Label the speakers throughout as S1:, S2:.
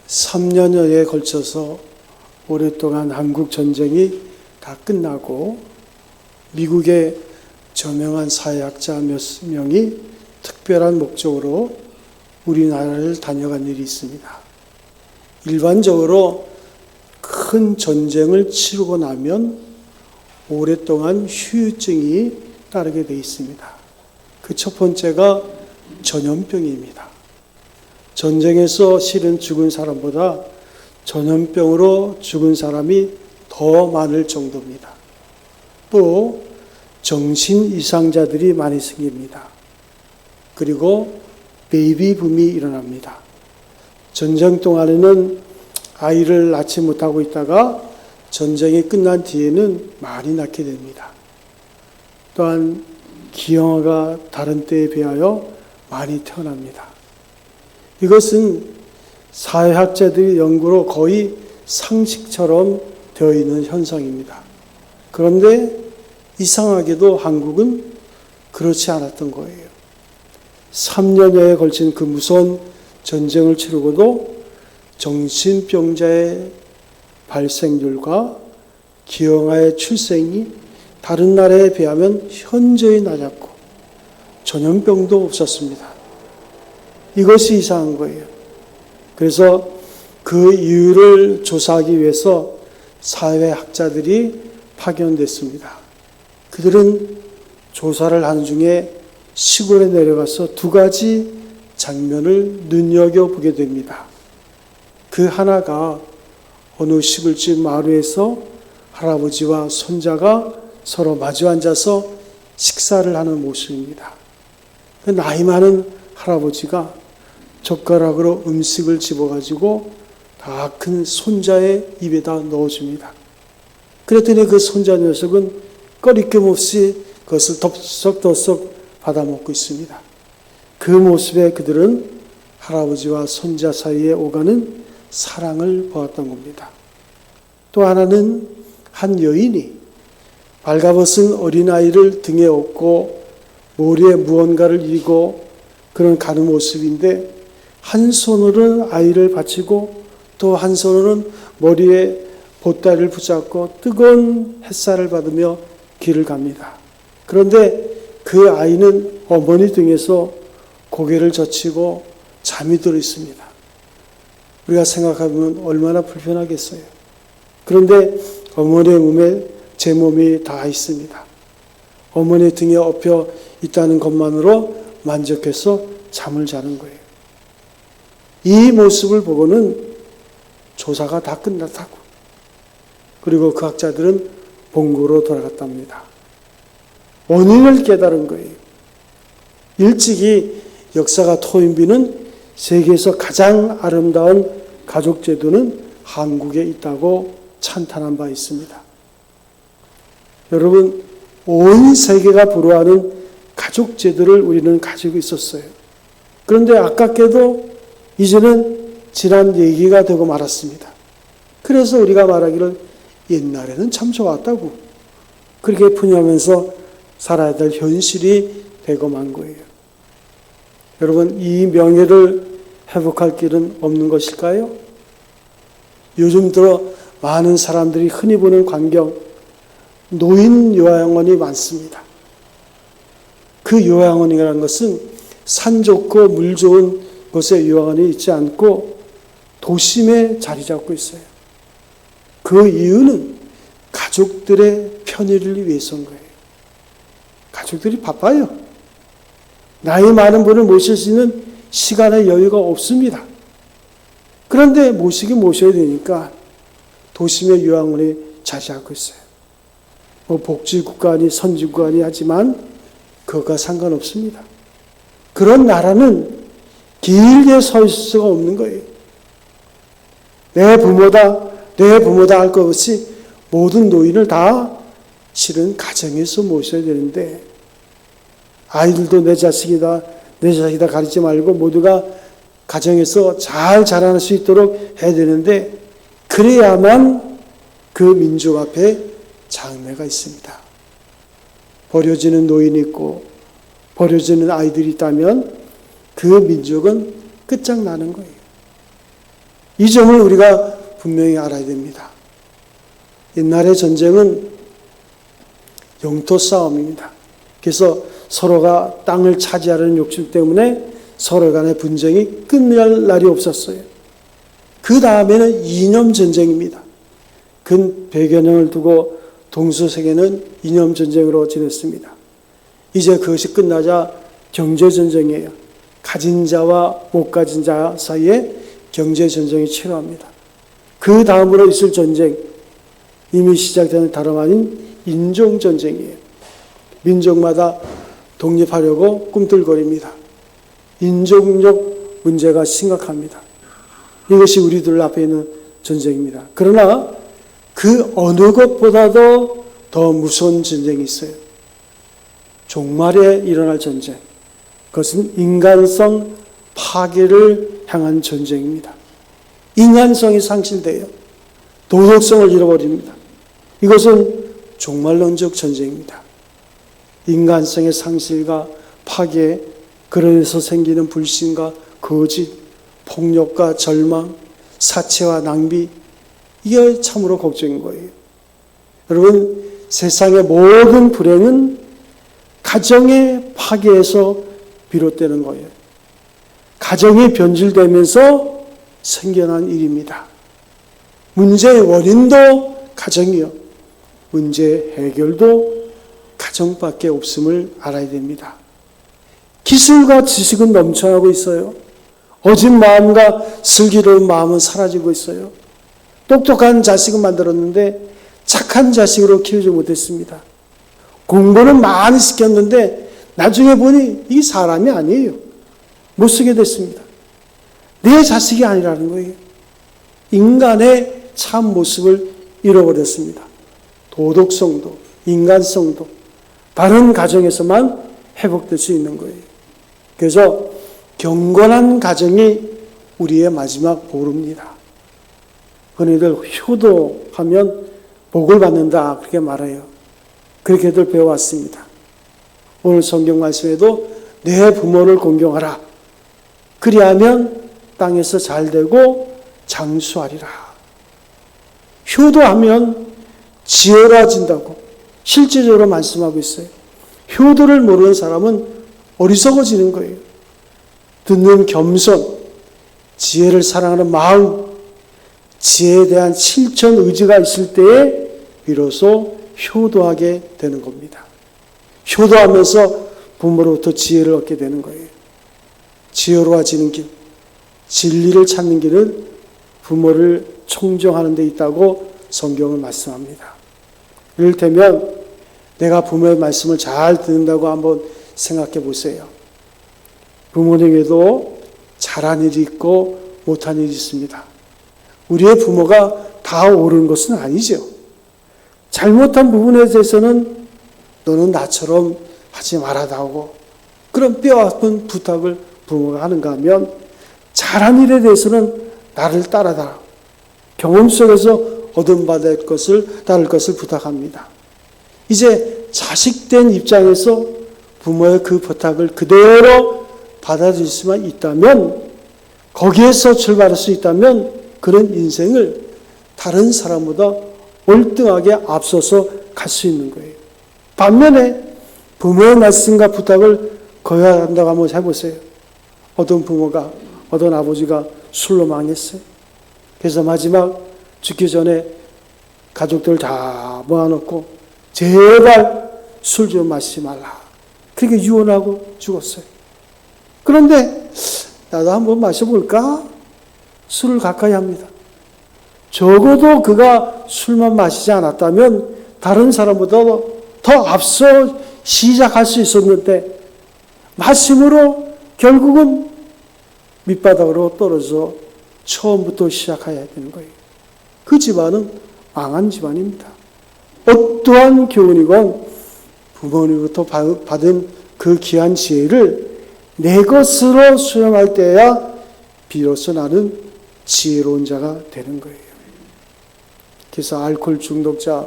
S1: 3년여에 걸쳐서 오랫동안 한국 전쟁이 다 끝나고 미국의 저명한 사회학자 몇 명이 특별한 목적으로 우리나라를 다녀간 일이 있습니다. 일반적으로 큰 전쟁을 치르고 나면 오랫동안 후유증이 따르게 되어 있습니다. 그 첫 번째가 전염병입니다. 전쟁에서 실은 죽은 사람보다 전염병으로 죽은 사람이 더 많을 정도입니다. 또 정신 이상자들이 많이 생깁니다. 그리고 베이비붐이 일어납니다. 전쟁 동안에는 아이를 낳지 못하고 있다가 전쟁이 끝난 뒤에는 많이 낳게 됩니다. 또한 기형아가 다른 때에 비하여 많이 태어납니다. 이것은 사회학자들의 연구로 거의 상식처럼 되어 있는 현상입니다. 그런데 이상하게도 한국은 그렇지 않았던 거예요. 3년여에 걸친 그 무서운 전쟁을 치르고도 정신병자의 발생률과 기형아의 출생이 다른 나라에 비하면 현저히 낮았고 전염병도 없었습니다. 이것이 이상한 거예요. 그래서 그 이유를 조사하기 위해서 사회학자들이 파견됐습니다. 그들은 조사를 하는 중에 시골에 내려가서 두 가지 장면을 눈여겨보게 됩니다. 그 하나가 어느 시골집 마루에서 할아버지와 손자가 서로 마주 앉아서 식사를 하는 모습입니다. 그 나이 많은 할아버지가 젓가락으로 음식을 집어가지고 다 큰 손자의 입에다 넣어줍니다. 그랬더니 그 손자 녀석은 꺼리낌 없이 그것을 덥석덥석 받아먹고 있습니다. 그 모습에 그들은 할아버지와 손자 사이에 오가는 사랑을 보았던 겁니다. 또 하나는 한 여인이 발가벗은 어린아이를 등에 업고 머리에 무언가를 이고 그런 가는 모습인데 한 손으로는 아이를 받치고 또 한 손으로는 머리에 보따리를 붙잡고 뜨거운 햇살을 받으며 길을 갑니다. 그런데 그 아이는 어머니 등에서 고개를 젖히고 잠이 들어 있습니다. 우리가 생각하면 얼마나 불편하겠어요. 그런데 어머니의 몸에 제 몸이 닿아 있습니다. 어머니 등에 엎여 있다는 것만으로 만족해서 잠을 자는 거예요. 이 모습을 보고는 조사가 다 끝났다고. 그리고 그 학자들은 본국으로 돌아갔답니다. 원인을 깨달은 거예요. 일찍이 역사가 토인비는 세계에서 가장 아름다운 가족 제도는 한국에 있다고 찬탄한 바 있습니다. 여러분, 온 세계가 부러워하는 가족 제도를 우리는 가지고 있었어요. 그런데 아깝게도 이제는 지난 얘기가 되고 말았습니다. 그래서 우리가 말하기를 옛날에는 참 좋았다고 그렇게 푸념하면서 살아야 될 현실이 되고 만 거예요. 여러분, 이 명예를 회복할 길은 없는 것일까요? 요즘 들어 많은 사람들이 흔히 보는 광경, 노인 요양원이 많습니다. 그 요양원이라는 것은 산 좋고 물 좋은 곳에 요양원이 있지 않고 도심에 자리 잡고 있어요. 그 이유는 가족들의 편의를 위해서인 거예요. 가족들이 바빠요. 나이 많은 분을 모실 수 있는 시간의 여유가 없습니다. 그런데 모시긴 모셔야 되니까 도심의 요양원에 자리 잡고 있어요. 뭐 복지국가니 선진국가니 하지만 그것과 상관없습니다. 그런 나라는 길게 서 있을 수가 없는 거예요. 내 부모다 할 것 없이 모든 노인을 다 실은 가정에서 모셔야 되는데 아이들도 내 자식이다 가리지 말고 모두가 가정에서 잘 자라날 수 있도록 해야 되는데 그래야만 그 민족 앞에 장래가 있습니다. 버려지는 노인이 있고 버려지는 아이들이 있다면 그 민족은 끝장나는 거예요. 이 점을 우리가 분명히 알아야 됩니다. 옛날의 전쟁은 영토 싸움입니다. 그래서 서로가 땅을 차지하려는 욕심 때문에 서로 간의 분쟁이 끝날 날이 없었어요. 그 다음에는 이념 전쟁입니다. 근 100여 년을 두고 동서세계는 이념 전쟁으로 지냈습니다. 이제 그것이 끝나자 경제 전쟁이에요. 가진 자와 못 가진 자 사이에 경제 전쟁이 치열합니다. 그 다음으로 있을 전쟁, 이미 시작되는 다름 아닌 인종 전쟁이에요. 민족마다 독립하려고 꿈틀거립니다. 인종적 문제가 심각합니다. 이것이 우리들 앞에 있는 전쟁입니다. 그러나 그 어느 것보다도 더 무서운 전쟁이 있어요. 종말에 일어날 전쟁. 그것은 인간성 파괴를 향한 전쟁입니다. 인간성이 상실돼요. 도덕성을 잃어버립니다. 이것은 종말론적 전쟁입니다. 인간성의 상실과 파괴, 그래서 생기는 불신과 거짓, 폭력과 절망, 사체와 낭비, 이게 참으로 걱정인 거예요. 여러분, 세상의 모든 불행은 가정의 파괴에서 비롯되는 거예요. 가정이 변질되면서 생겨난 일입니다. 문제의 원인도 가정이요. 문제 해결도 가정밖에 없음을 알아야 됩니다. 기술과 지식은 넘쳐나고 있어요. 어진 마음과 슬기로운 마음은 사라지고 있어요. 똑똑한 자식은 만들었는데 착한 자식으로 키우지 못했습니다. 공부는 많이 시켰는데 나중에 보니 이 사람이 아니에요. 못 쓰게 됐습니다. 내 자식이 아니라는 거예요. 인간의 참 모습을 잃어버렸습니다. 도덕성도 인간성도 바른 가정에서만 회복될 수 있는 거예요. 그래서 경건한 가정이 우리의 마지막 보루입니다. 흔히들 효도하면 복을 받는다 그렇게 말해요. 그렇게들 배워왔습니다. 오늘 성경 말씀에도 내 부모를 공경하라. 그리하면 땅에서 잘되고 장수하리라. 효도하면 지혜로워진다고 실제적으로 말씀하고 있어요. 효도를 모르는 사람은 어리석어지는 거예요. 듣는 겸손, 지혜를 사랑하는 마음, 지혜에 대한 실천 의지가 있을 때에 비로소 효도하게 되는 겁니다. 효도하면서 부모로부터 지혜를 얻게 되는 거예요. 지혜로워지는 길, 진리를 찾는 길은 부모를 총정하는 데 있다고 성경은 말씀합니다. 이를테면 내가 부모의 말씀을 잘 듣는다고 한번 생각해 보세요. 부모님에도 잘한 일이 있고 못한 일이 있습니다. 우리의 부모가 다 옳은 것은 아니죠. 잘못한 부분에 대해서는 너는 나처럼 하지 말아다오. 그런 뼈아픈 부탁을 부모가 하는가 하면 잘한 일에 대해서는 나를 따라다라. 경험 속에서 얻은 받을 것을 따를 것을 부탁합니다. 이제 자식된 입장에서 부모의 그 부탁을 그대로 받아들일 수만 있다면, 거기에서 출발할 수 있다면 그런 인생을 다른 사람보다 월등하게 앞서서 갈 수 있는 거예요. 반면에 부모의 말씀과 부탁을 거역한다고 한번 해보세요. 어떤 부모가, 어떤 아버지가 술로 망했어요. 그래서 마지막 죽기 전에 가족들 다 모아놓고 제발 술 좀 마시지 말라. 그렇게 유언하고 죽었어요. 그런데 나도 한번 마셔볼까? 술을 가까이 합니다. 적어도 그가 술만 마시지 않았다면 다른 사람보다 더 앞서 시작할 수 있었는데 마심으로 결국은 밑바닥으로 떨어져 처음부터 시작해야 되는 거예요. 그 집안은 망한 집안입니다. 어떠한 교훈이건 부모님부터 받은 그 귀한 지혜를 내 것으로 수용할 때야 비로소 나는 지혜로운 자가 되는 거예요. 그래서 알코올 중독자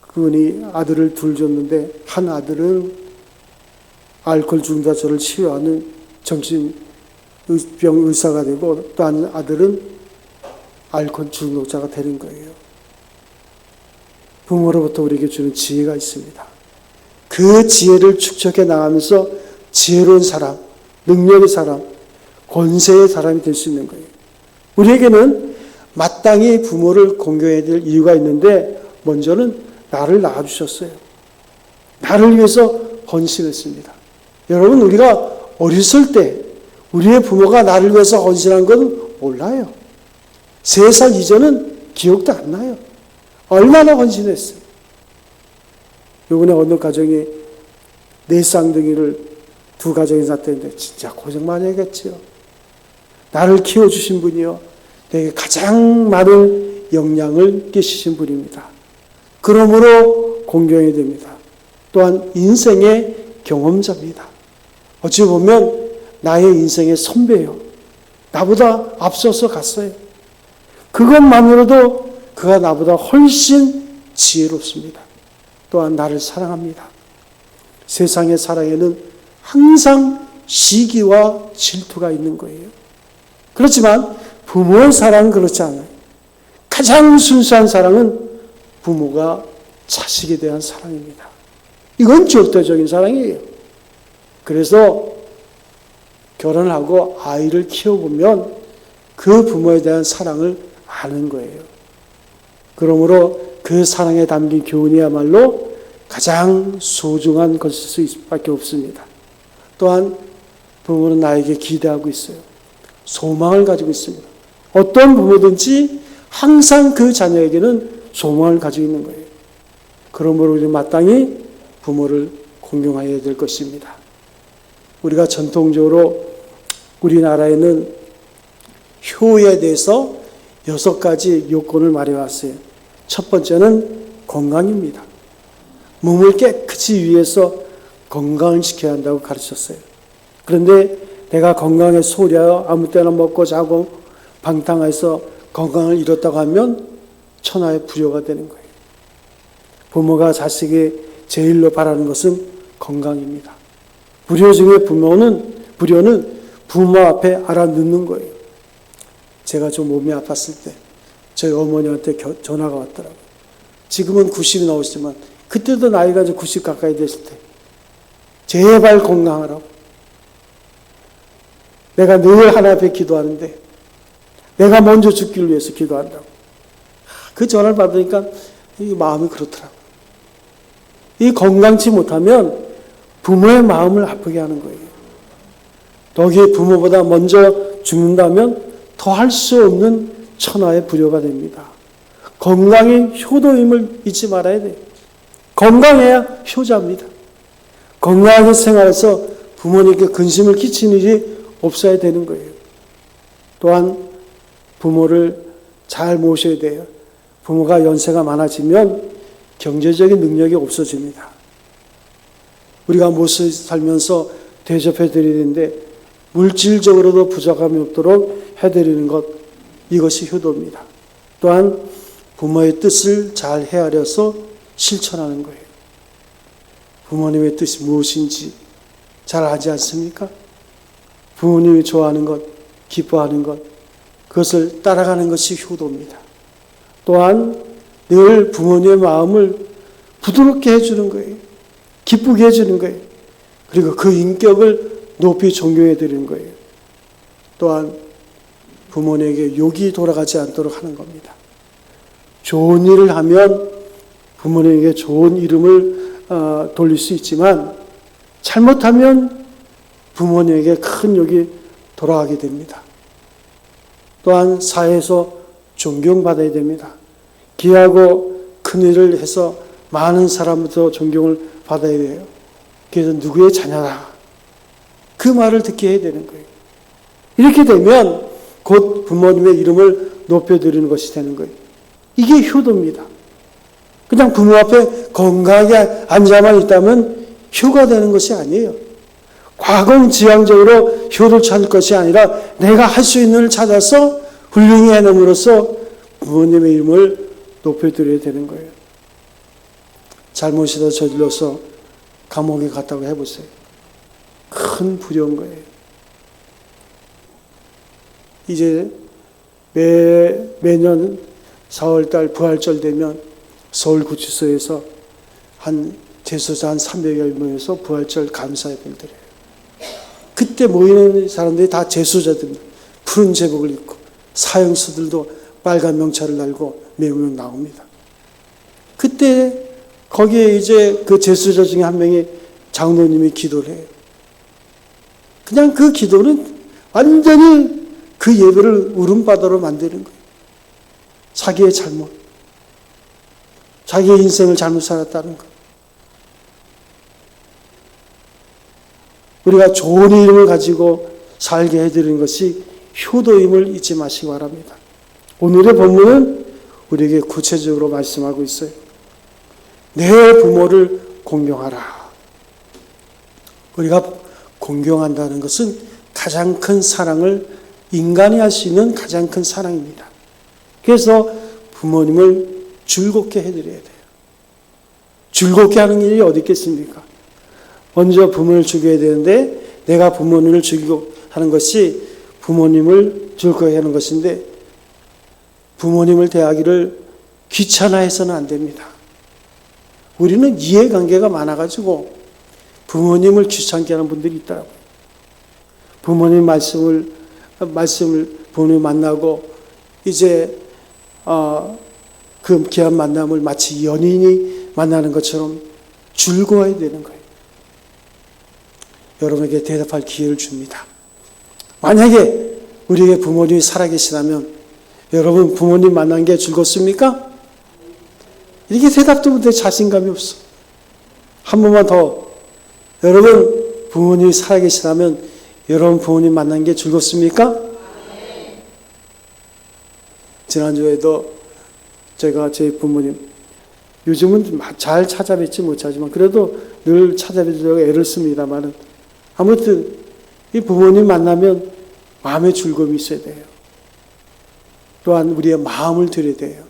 S1: 그분이 아들을 둘 줬는데 한 아들은 알코올 중독자를 치유하는 정신 병 의사가 되고 또 한 아들은 알코올 중독자가 되는 거예요. 부모로부터 우리에게 주는 지혜가 있습니다. 그 지혜를 축적해 나가면서 지혜로운 사람, 능력의 사람, 권세의 사람이 될 수 있는 거예요. 우리에게는 마땅히 부모를 공경해야 될 이유가 있는데 먼저는 나를 낳아주셨어요. 나를 위해서 헌신했습니다. 여러분, 우리가 어렸을 때 우리의 부모가 나를 위해서 헌신한 건 몰라요. 3살 이전은 기억도 안 나요. 얼마나 헌신했어요. 이번에 어느 가정이 4쌍둥이를 2가정이 낳았는데 진짜 고생 많이 했겠지요. 나를 키워주신 분이요, 내게 가장 많은 영향을 끼치신 분입니다. 그러므로 공경해야 됩니다. 또한 인생의 경험자입니다. 어찌 보면 나의 인생의 선배요. 나보다 앞서서 갔어요. 그것만으로도 그가 나보다 훨씬 지혜롭습니다. 또한 나를 사랑합니다. 세상의 사랑에는 항상 시기와 질투가 있는 거예요. 그렇지만 부모의 사랑은 그렇지 않아요. 가장 순수한 사랑은 부모가 자식에 대한 사랑입니다. 이건 절대적인 사랑이에요. 그래서 결혼을 하고 아이를 키워보면 그 부모에 대한 사랑을 아는 거예요. 그러므로 그 사랑에 담긴 교훈이야말로 가장 소중한 것일 수밖에 없습니다. 또한 부모는 나에게 기대하고 있어요. 소망을 가지고 있습니다. 어떤 부모든지 항상 그 자녀에게는 소망을 가지고 있는 거예요. 그러므로 우리 마땅히 부모를 공경해야 될 것입니다. 우리가 전통적으로 우리나라에는 효에 대해서 6가지 요건을 말해왔어요. 첫 번째는 건강입니다. 몸을 깨끗이 위해서 건강을 지켜야 한다고 가르쳤어요. 그런데 내가 건강에 소홀하여 아무 때나 먹고 자고 방탕해서 건강을 잃었다고 하면 천하의 불효가 되는 거예요. 부모가 자식이 제일로 바라는 것은 건강입니다. 불효 중에 불효는 부모 앞에 알아듣는 거예요. 제가 좀 몸이 아팠을 때 저희 어머니한테 전화가 왔더라고요. 지금은 90이 나오시지만 그때도 나이가 이제 90 가까이 됐을 때 제발 건강하라고. 내가 늘 하나 앞에 기도하는데 내가 먼저 죽기를 위해서 기도한다고. 그 전화를 받으니까 이 마음이 그렇더라고요. 이 건강치 못하면 부모의 마음을 아프게 하는 거예요. 거기에 부모보다 먼저 죽는다면 더 할 수 없는 천하의 불효가 됩니다. 건강이 효도임을 잊지 말아야 돼요. 건강해야 효자입니다. 건강하게 생활해서 부모님께 근심을 끼치는 일이 없어야 되는 거예요. 또한 부모를 잘 모셔야 돼요. 부모가 연세가 많아지면 경제적인 능력이 없어집니다. 우리가 모습 살면서 대접해 드려야 되는데 물질적으로도 부족함이 없도록 해드리는 것, 이것이 효도입니다. 또한 부모의 뜻을 잘 헤아려서 실천하는 거예요. 부모님의 뜻이 무엇인지 잘 알지 않습니까? 부모님이 좋아하는 것, 기뻐하는 것, 그것을 따라가는 것이 효도입니다. 또한 늘 부모님의 마음을 부드럽게 해주는 거예요. 기쁘게 해주는 거예요. 그리고 그 인격을 높이 존경해 드리는 거예요. 또한 부모님에게 욕이 돌아가지 않도록 하는 겁니다. 좋은 일을 하면 부모님에게 좋은 이름을 돌릴 수 있지만 잘못하면 부모님에게 큰 욕이 돌아가게 됩니다. 또한 사회에서 존경받아야 됩니다. 귀하고 큰 일을 해서 많은 사람부터 존경을 받아야 돼요. 그래서 누구의 자녀다, 그 말을 듣게 해야 되는 거예요. 이렇게 되면 곧 부모님의 이름을 높여드리는 것이 되는 거예요. 이게 효도입니다. 그냥 부모 앞에 건강하게 앉아만 있다면 효가 되는 것이 아니에요. 과거지향적으로 효를 찾을 것이 아니라 내가 할 수 있는 일을 찾아서 훌륭히 해냄으로써 부모님의 이름을 높여드려야 되는 거예요. 잘못이다 저질러서 감옥에 갔다고 해보세요. 큰 불효인 거예요. 이제 매년 4월달 부활절 되면 서울구치소에서 제소자 한 300여 모여서 부활절 감사 예배를 드려요. 그때 모이는 사람들이 다 제소자들입니다. 푸른 제복을 입고 사형수들도 빨간 명찰을 달고 몇 명 나옵니다. 그때 거기에 이제 그 제소자 중에 한 명이 장로님이 기도를 해요. 그냥 그 기도는 완전히 그 예배를 울음바다로 만드는 거예요. 자기의 잘못, 자기의 인생을 잘못 살았다는 것. 우리가 좋은 이름을 가지고 살게 해드리는 것이 효도임을 잊지 마시기 바랍니다. 오늘의 본문은 우리에게 구체적으로 말씀하고 있어요. 내 부모를 공경하라. 우리가 공경한다는 것은 가장 큰 사랑을 인간이 할 수 있는 가장 큰 사랑입니다. 그래서 부모님을 즐겁게 해드려야 돼요. 즐겁게 하는 일이 어디 있겠습니까? 먼저 부모를 즐겨야 되는데 내가 부모님을 즐기고 하는 것이 부모님을 즐겁게 하는 것인데 부모님을 대하기를 귀찮아해서는 안 됩니다. 우리는 이해관계가 많아가지고 부모님을 귀찮게 하는 분들이 있더라고요. 부모님 말씀을 부모님 만나고 이제 그 귀한 만남을 마치 연인이 만나는 것처럼 즐거워야 되는 거예요. 여러분에게 대답할 기회를 줍니다. 만약에 우리에게 부모님이 살아계시다면 여러분 부모님 만난 게 즐겁습니까? 이렇게 대답도 못해 자신감이 없어. 한 번만 더. 여러분 부모님이 살아계시다면 여러분 부모님 만난 게 즐겁습니까? 지난주에도 제가 제 부모님 요즘은 잘 찾아뵙지 못하지만 그래도 늘 찾아뵙으려고 애를 씁니다만은 아무튼 이 부모님 만나면 마음의 즐거움이 있어야 돼요. 또한 우리의 마음을 드려야 돼요.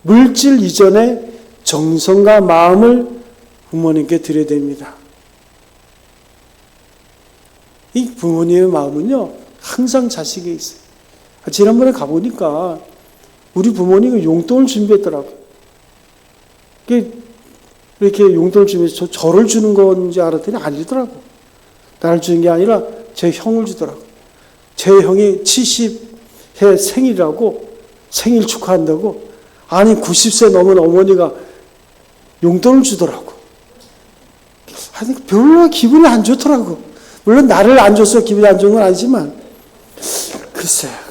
S1: 물질 이전에 정성과 마음을 부모님께 드려야 됩니다. 이 부모님의 마음은요 항상 자식에 있어요. 지난번에 가보니까 우리 부모님이 용돈을 준비했더라고요. 이렇게 용돈을 준비해서 저를 주는 건지 알았더니 아니더라고. 나를 주는 게 아니라 제 형을 주더라고. 제 형이 70회 생일이라고 생일 축하한다고 아니 90세 넘은 어머니가 용돈을 주더라고. 아니 별로 기분이 안 좋더라고. 물론 나를 안 줘서 기분이 안 좋은 건 아니지만 글쎄요.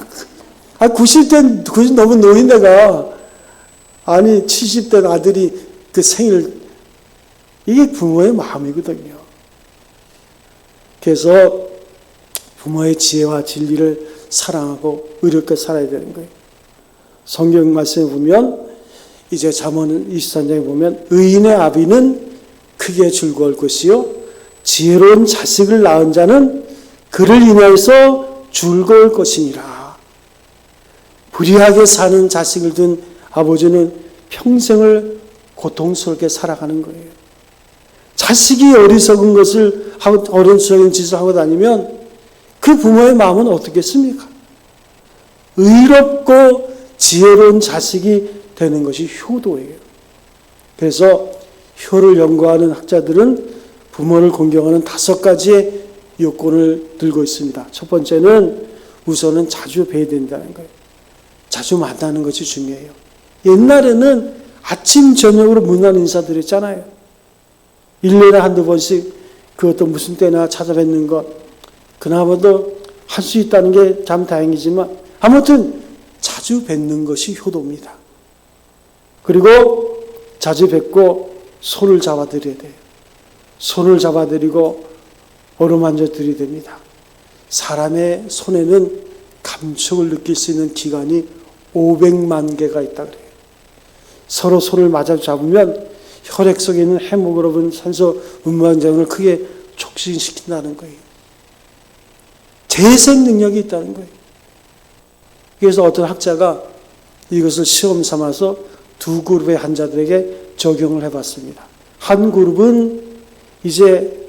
S1: 90 넘은 노인네가 아니 70대 아들이 그 생일 이게 부모의 마음이거든요. 그래서 부모의 지혜와 진리를 사랑하고 의롭게 살아야 되는 거예요. 성경 말씀에 보면 이제 잠언 23장에 보면 의인의 아비는 크게 즐거울 것이요 지혜로운 자식을 낳은 자는 그를 인하여서 즐거울 것이니라. 불의하게 사는 자식을 둔 아버지는 평생을 고통스럽게 살아가는 거예요. 자식이 어리석은 것을 하고 어리석은 짓을 하고 다니면 그 부모의 마음은 어떻겠습니까? 의롭고 지혜로운 자식이 되는 것이 효도예요. 그래서 효를 연구하는 학자들은 부모를 공경하는 5가지의 요건을 들고 있습니다. 첫 번째는 우선은 자주 뵈야 된다는 거예요. 자주 만나는 것이 중요해요. 옛날에는 아침 저녁으로 문안 인사드렸잖아요. 1년에 한두 번씩 그것도 무슨 때나 찾아뵙는 것 그나마도 할 수 있다는 게 참 다행이지만 아무튼 자주 뵙는 것이 효도입니다. 그리고 자주 뵙고 손을 잡아드려야 돼요. 손을 잡아드리고 어루만져 드려야 됩니다. 사람의 손에는 감촉을 느낄 수 있는 기관이 500만 개가 있다 그래요. 서로 손을 맞아 잡으면 혈액 속에 있는 헤모글로빈, 산소 운반장을 크게 촉진시킨다는 거예요. 재생 능력이 있다는 거예요. 그래서 어떤 학자가 이것을 시험 삼아서 2그룹의 환자들에게 적용을 해봤습니다. 한 그룹은 이제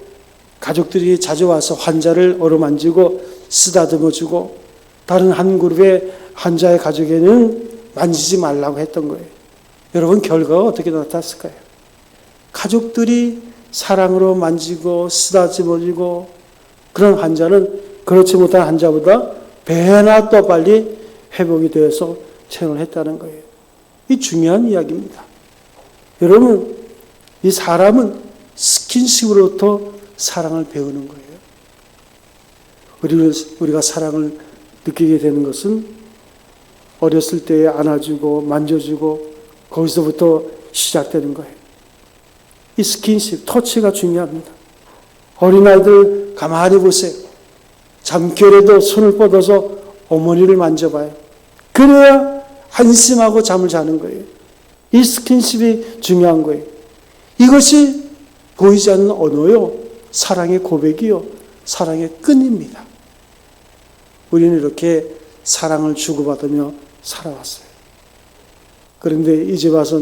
S1: 가족들이 자주 와서 환자를 어루만지고 쓰다듬어주고 다른 한 그룹의 환자의 가족에는 만지지 말라고 했던 거예요. 여러분, 결과가 어떻게 나타났을까요? 가족들이 사랑으로 만지고 쓰다듬어주고, 그런 환자는 그렇지 못한 환자보다 배나 더 빨리 회복이 되어서 체온을 했다는 거예요. 이 중요한 이야기입니다. 여러분, 이 사람은 스킨십으로부터 사랑을 배우는 거예요. 우리가 사랑을 느끼게 되는 것은 어렸을 때에 안아주고 만져주고 거기서부터 시작되는 거예요. 이 스킨십, 터치가 중요합니다. 어린아이들 가만히 보세요. 잠결에도 손을 뻗어서 어머니를 만져봐요. 그래야 안심하고 잠을 자는 거예요. 이 스킨십이 중요한 거예요. 이것이 보이지 않는 언어요. 사랑의 고백이요. 사랑의 끈입니다. 우리는 이렇게 사랑을 주고받으며 살아왔어요. 그런데 이제 와서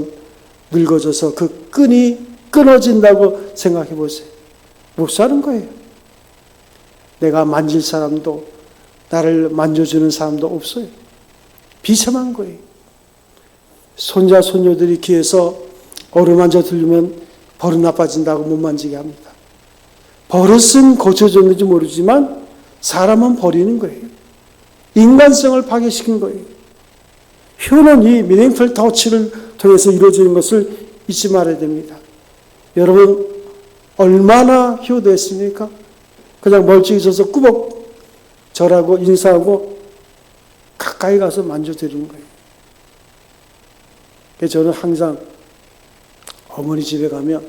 S1: 늙어져서 그 끈이 끊어진다고 생각해 보세요. 못 사는 거예요. 내가 만질 사람도 나를 만져주는 사람도 없어요. 비참한 거예요. 손자 손녀들이 귀에서 어루만져 들리면 버릇 나빠진다고 못 만지게 합니다. 버릇은 고쳐졌는지 모르지만 사람은 버리는 거예요. 인간성을 파괴시킨 거예요. 효는 이 미닝풀 터치를 통해서 이루어지는 것을 잊지 말아야 됩니다. 여러분, 얼마나 효도했습니까? 그냥 멀찍이 서서 꾸벅 절하고 인사하고 가까이 가서 만져드리는 거예요. 그래서 저는 항상 어머니 집에 가면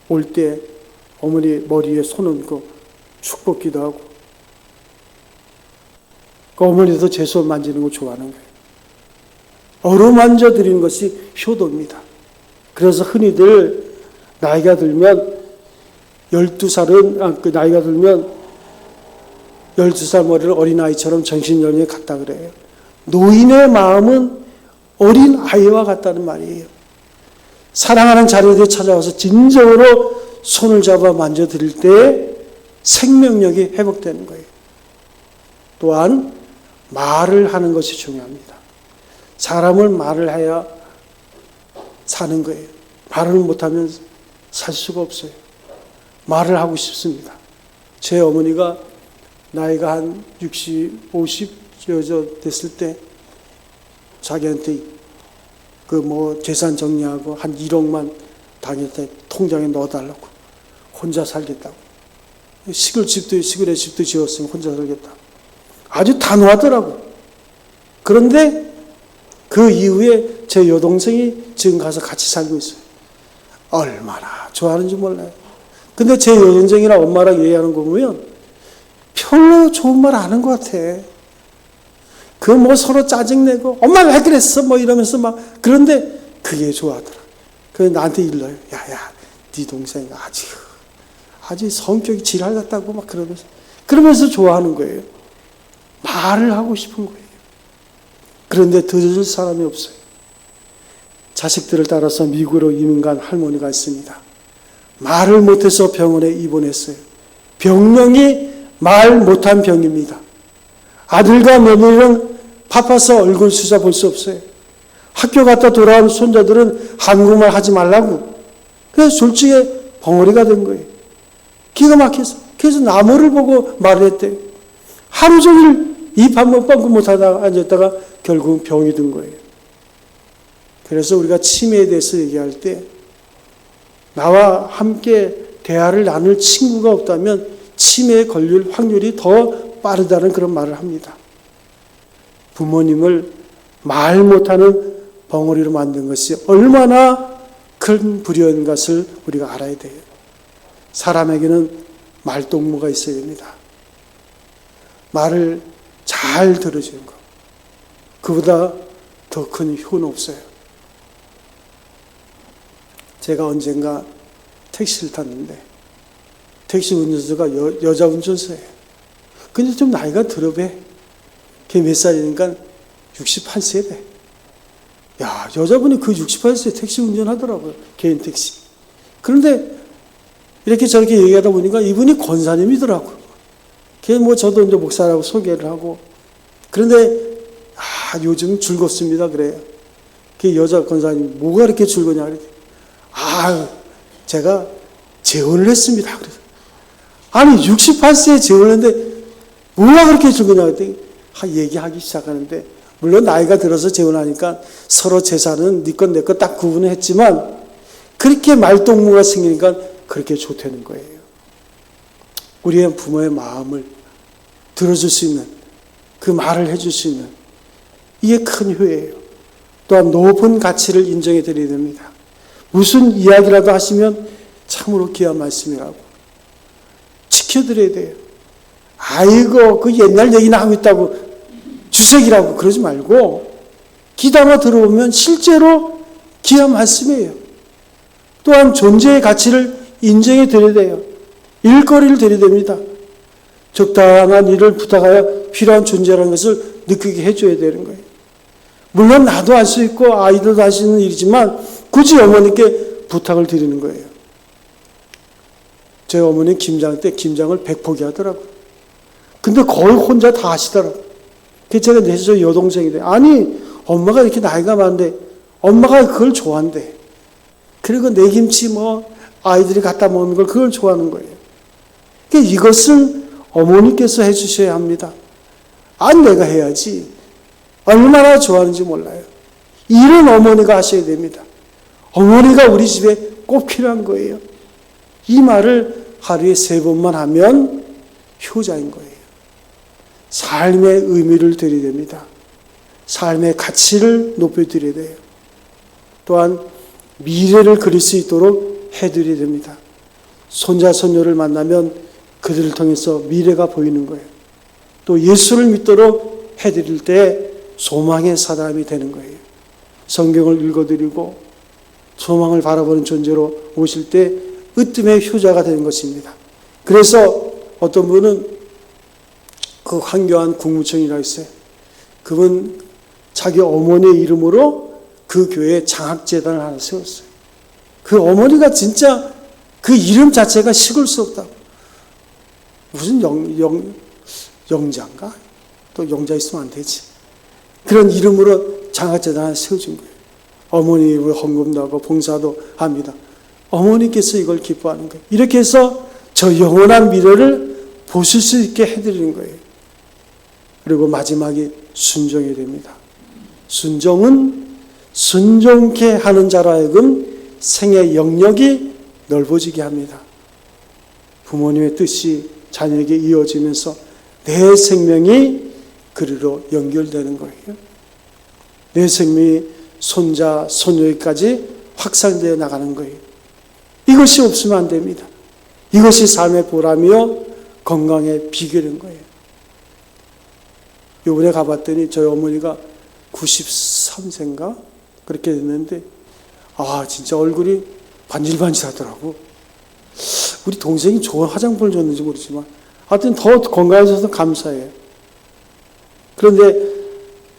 S1: 올 때 어머니 머리에 손 얹고 축복기도 하고, 그 어머니도 제 손 만지는 거 좋아하는 거예요. 어루만져 드리는 것이 효도입니다. 그래서 흔히들 나이가 들면 12살은, 나이가 들면 12살 머리를 어린아이처럼 정신연령에 같다 그래요. 노인의 마음은 어린아이와 같다는 말이에요. 사랑하는 자녀들이 찾아와서 진정으로 손을 잡아 만져드릴 때 생명력이 회복되는 거예요. 또한 말을 하는 것이 중요합니다. 사람을 말을 해야 사는 거예요. 말을 못하면 살 수가 없어요. 말을 하고 싶습니다. 제 어머니가 나이가 한 60, 50 됐을 때 자기한테 재산 정리하고 한 1억만 당일에 통장에 넣어달라고, 혼자 살겠다고. 시골에 집도 지었으면 혼자 살겠다고. 아주 단호하더라고. 그런데 그 이후에 제 여동생이 지금 가서 같이 살고 있어요. 얼마나 좋아하는지 몰라요. 근데 제 여동생이랑 엄마랑 얘기하는 거 보면 별로 좋은 말 안 하는 것 같아. 서로 짜증내고, 엄마 왜 그랬어? 이러면서 그런데 그게 좋아하더라. 그래서 나한테 일러요. 야, 네 동생 아주 성격이 지랄 같다고 그러면서 좋아하는 거예요. 말을 하고 싶은 거예요. 그런데 들을 사람이 없어요. 자식들을 따라서 미국으로 이민 간 할머니가 있습니다. 말을 못해서 병원에 입원했어요. 병명이 말 못한 병입니다. 아들과 며느리는 바빠서 얼굴 수자 볼 수 없어요. 학교 갔다 돌아온 손자들은 한국말 하지 말라고. 그래서 솔직히 벙어리가 된 거예요. 기가 막혀서. 그래서 나무를 보고 말을 했대요. 하루 종일 입 한 번 뻥긋 못하다가 앉았다가 결국 병이 든 거예요. 그래서 우리가 치매에 대해서 얘기할 때 나와 함께 대화를 나눌 친구가 없다면 치매에 걸릴 확률이 더 빠르다는 그런 말을 합니다. 부모님을 말 못하는 벙어리로 만든 것이 얼마나 큰 불효인 것을 우리가 알아야 돼요. 사람에게는 말동무가 있어야 됩니다. 말을 잘 들어주는 것. 그보다 더 큰 효는 없어요. 제가 언젠가 택시를 탔는데 택시 운전수가 여자 운전수예요. 근데 좀 나이가 들어배. 걔 몇 살이니까 68세래. 야, 여자분이 그 68세에 택시 운전하더라고요. 개인 택시. 그런데 이렇게 저렇게 얘기하다 보니까 이분이 권사님이더라고요. 걔 저도 이제 목사라고 소개를 하고 그런데 요즘 즐겁습니다. 그래요. 그 여자 권사님 뭐가 이렇게 즐거냐 그래요. 제가 재혼을 했습니다. 그래서 아니 68세에 재혼했는데 뭐가 그렇게 즐거냐 그랬더니 얘기하기 시작하는데, 물론 나이가 들어서 재혼하니까 서로 재산은 네 것 내 것 딱 구분을 했지만 그렇게 말동무가 생기니까 그렇게 좋다는 거예요. 우리의 부모의 마음을 들어줄 수 있는, 그 말을 해줄 수 있는, 이게 큰 효예요. 또한 높은 가치를 인정해 드려야 됩니다. 무슨 이야기라도 하시면 참으로 귀한 말씀이라고 지켜드려야 돼요. 아이고 그 옛날 얘기나 하고 있다고 주색이라고 그러지 말고 귀담아 들어보면 실제로 귀한 말씀이에요. 또한 존재의 가치를 인정해 드려야 돼요. 일거리를 드려야 됩니다. 적당한 일을 부탁하여 필요한 존재라는 것을 느끼게 해줘야 되는 거예요. 물론 나도 할 수 있고 아이들도 할 수 있는 일이지만 굳이 어머니께 부탁을 드리는 거예요. 제 어머니 김장 때 김장을 100포기 하더라고요. 근데 거의 혼자 다 하시더라고요. 그래서 제가 내 여동생인데, 아니 엄마가 이렇게 나이가 많은데 엄마가 그걸 좋아한대. 그리고 내 김치 아이들이 갖다 먹는 걸 그걸 좋아하는 거예요. 그러니까 이것을 어머니께서 해주셔야 합니다. 내가 해야지. 얼마나 좋아하는지 몰라요. 일은 어머니가 하셔야 됩니다. 어머니가 우리 집에 꼭 필요한 거예요. 이 말을 하루에 3번만 하면 효자인 거예요. 삶의 의미를 드려야 됩니다. 삶의 가치를 높여드려야 돼요. 또한 미래를 그릴 수 있도록 해드려야 됩니다. 손자, 손녀를 만나면 그들을 통해서 미래가 보이는 거예요. 또 예수를 믿도록 해드릴 때 소망의 사람이 되는 거예요. 성경을 읽어드리고 소망을 바라보는 존재로 오실 때 으뜸의 효자가 되는 것입니다. 그래서 어떤 분은 그 황교안 국무총리라고 있어요. 그분 자기 어머니의 이름으로 그 교회에 장학재단을 하나 세웠어요. 그 어머니가 진짜 그 이름 자체가 식을 수 없다고. 무슨 영자인가? 또 영자 있으면 안 되지. 그런 이름으로 장학재단 하나 세워준 거예요. 어머니 헌금도 하고 봉사도 합니다. 어머니께서 이걸 기뻐하는 거예요. 이렇게 해서 저 영원한 미래를 보실 수 있게 해드리는 거예요. 그리고 마지막에 순종이 됩니다. 순종은 순종케 하는 자로 하여금 생의 영역이 넓어지게 합니다. 부모님의 뜻이 자녀에게 이어지면서 내 생명이 그리로 연결되는 거예요. 내 생명이 손자, 손녀에까지 확산되어 나가는 거예요. 이것이 없으면 안 됩니다. 이것이 삶의 보람이요 건강의 비결인 거예요. 이번에 가봤더니 저희 어머니가 93세인가 그렇게 됐는데 진짜 얼굴이 반질반질하더라고. 우리 동생이 좋은 화장품을 줬는지 모르지만 하여튼 더 건강해져서 감사해요. 그런데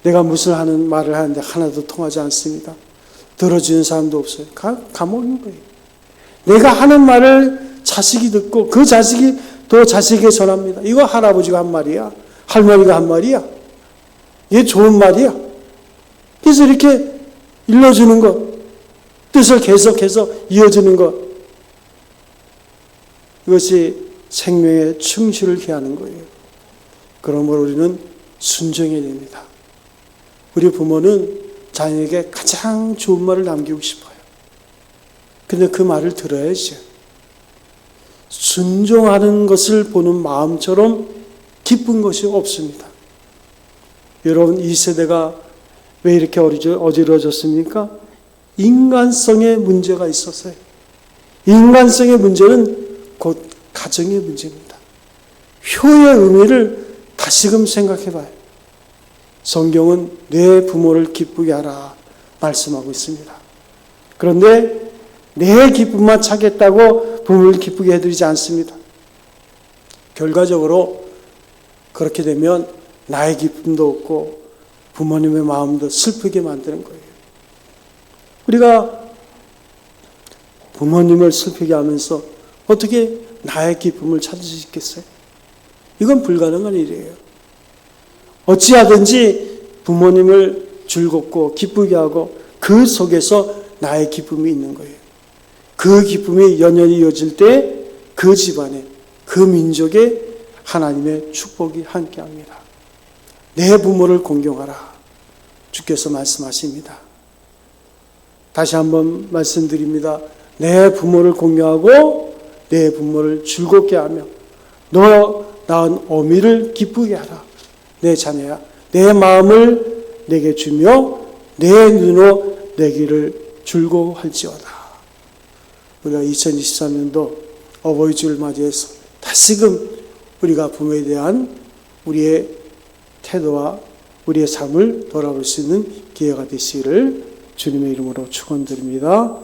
S1: 내가 무슨 말을 하는데 하나도 통하지 않습니다. 들어주는 사람도 없어요. 감옥인 거예요. 내가 하는 말을 자식이 듣고 그 자식이 또 자식에게 전합니다. 이거 할아버지가 한 말이야. 할머니가 한 말이야. 이게 좋은 말이야. 그래서 이렇게 일러주는 것, 뜻을 계속해서 이어주는 것, 이것이 생명의 충실을 기하는 거예요. 그러므로 우리는 순종해야 됩니다. 우리 부모는 자녀에게 가장 좋은 말을 남기고 싶어요. 근데 그 말을 들어야죠. 순종하는 것을 보는 마음처럼 기쁜 것이 없습니다. 여러분, 이 세대가 왜 이렇게 어지러워졌습니까? 인간성의 문제가 있었어요. 인간성의 문제는 곧 가정의 문제입니다. 효의 의미를 다시금 생각해 봐요. 성경은 내 부모를 기쁘게 하라 말씀하고 있습니다. 그런데 내 기쁨만 찾겠다고 부모를 기쁘게 해드리지 않습니다. 결과적으로 그렇게 되면 나의 기쁨도 없고 부모님의 마음도 슬프게 만드는 거예요. 우리가 부모님을 슬프게 하면서 어떻게 나의 기쁨을 찾을 수 있겠어요? 이건 불가능한 일이에요. 어찌하든지 부모님을 즐겁고 기쁘게 하고 그 속에서 나의 기쁨이 있는 거예요. 그 기쁨이 연연히 이어질 때 그 집안에, 그 민족에 하나님의 축복이 함께합니다. 내 부모를 공경하라. 주께서 말씀하십니다. 다시 한번 말씀드립니다. 내 부모를 공경하고 내 부모를 즐겁게 하며 너 낳은 어미를 기쁘게 하라. 내 자녀야, 내 마음을 내게 주며 내 눈으로 내 길을 즐거워할지어다. 우리가 2023년도 어버이 주를 맞이해서 다시금 우리가 부모에 대한 우리의 태도와 우리의 삶을 돌아볼 수 있는 기회가 되시기를 주님의 이름으로 축원드립니다.